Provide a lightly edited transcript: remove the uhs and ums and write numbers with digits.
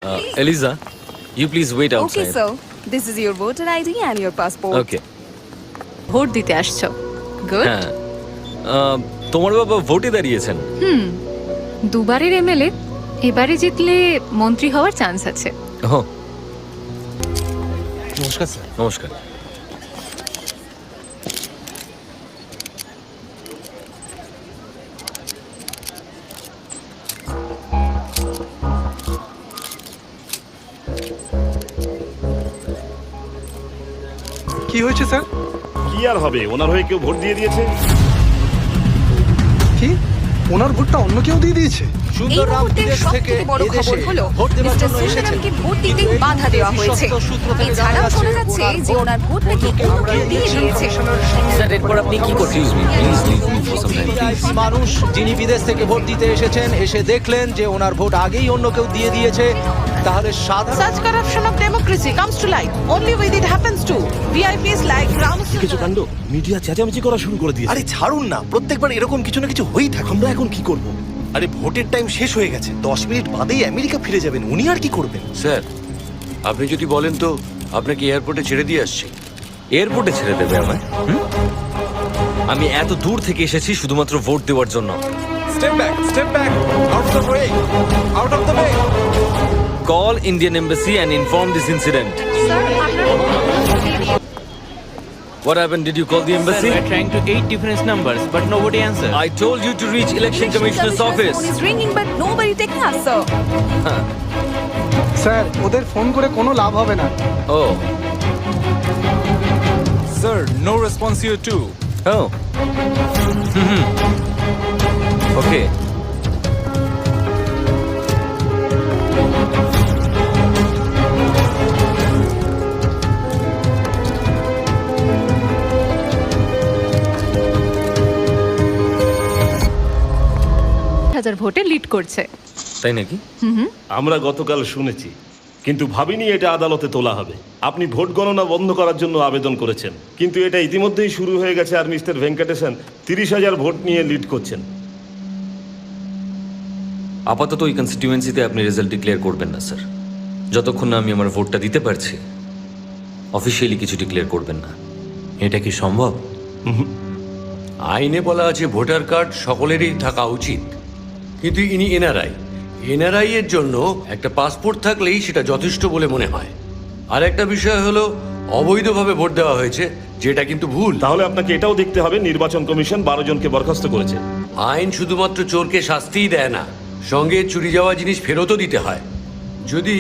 Eliza, you please wait Okay, outside. sir. This is your voter ID and your passport. Okay. Vote দিতে আসছো good হ্যাঁ তোমার বাবা ভোটে দাঁড়িয়েছেন। দুবারের এমএলএ এবারে জিতলে মন্ত্রী হওয়ার চান্স আছে ও নমস্কার স্যার। নমস্কার। কি হয়েছে স্যার? কি আর হবে, ওনার হয়ে কেউ ভোট দিয়ে দিয়েছে। কি ওনার ভোটটা অন্য কেউ দিয়ে দিয়েছে? এই মুহূর্তের সবথেকে বড় খবর হলো মিস্টার সুন্দরমকে ভোট দিতে বাধা দেওয়া হয়েছে। এছাড়াও শোনা যাচ্ছে যে ওনার ভোট নাকি অন্য কেউ দিয়ে দিয়েছে। স্যার এরপর আপনি কি করছেন? Please leave me for some time. মানুষ যিনি বিদেশ থেকে ভোট দিতে এসেছেন এসে দেখলেন যে ওনার ভোট আগেই অন্য কেউ দিয়ে দিয়েছে, তাহলে সাধারণ Such corruption of democracy comes to light only when it happens to VIPs like Ram. কিছু কাণ্ড, মিডিয়া চেঁচামেচি করা শুরু করে দিয়েছে। আরে ছাড়ুন না, প্রত্যেকবার এরকম কিছু না কিছু হয়েই থাকে। আমরা এখন কি করব? আরে ভোটের টাইম শেষ হয়ে গেছে, 10 মিনিট বাদেই আমেরিকা ফিরে যাবেন, উনি আর কি করবেন? স্যার আপনি যদি বলেন তো আপনাকে এয়ারপোর্টে ছেড়ে দিয়ে আসছি। এয়ারপোর্টে ছেড়ে দেবে আমায়? আমি এত দূর থেকে এসেছি শুধুমাত্র ভোট দেওয়ার জন্য। Step back, out of the way, out of the way. Call Indian Embassy and inform this incident. What happened? Did you call the embassy? Sir, we're trying to 8 different numbers, but nobody answered. I told you to reach Election Commissioner's office. Phone is ringing but nobody taking us, sir. Sir ওদের phone করে কোনো লাভ হবে না। Oh, sir no response here too. oh. Okay. হাজার ভোটে lead করছে তাই নাকি? আমরা গতকাল শুনেছি, কিন্তু ভাবিনি এটা আদালতে তোলা হবে। আপনি ভোট গণনা বন্ধ করার জন্য আবেদন করেছেন, কিন্তু এটা ইতিমধ্যেই শুরু হয়ে গেছে। আর মিস্টার ভেঙ্কটেশন 30,000 ভোট নিয়ে লিড করছেন। আপাতত ওই কনস্টিটিউয়েন্সিতে আপনি রেজাল্ট ডিক্লেয়ার করবেন না স্যার, যতক্ষণ না আমি আমার ভোটটা দিতে পারছি। অফিসিয়ালি কিছু ডিক্লেয়ার করবেন না। এটা কি সম্ভব? আইনে বলা আছে ভোটার কার্ড সকলেরই থাকা উচিত, কিন্তু ইনি এনআরআই এর জন্য একটা পাসপোর্ট থাকলেই সেটা যথেষ্ট বলে মনে হয়। আর একটা বিষয় হলো অবৈধভাবে ভোট দেওয়া হয়েছে, যেটা কিন্তু ভুল। তাহলে আপনাকে এটাও দেখতে হবে নির্বাচন কমিশন 12 জনকে বরখাস্ত করেছে। আইন শুধুমাত্র চোরকে শাস্তিই দেয় না, সঙ্গে চুরি যাওয়া জিনিস ফেরতও দিতে হয়। যদি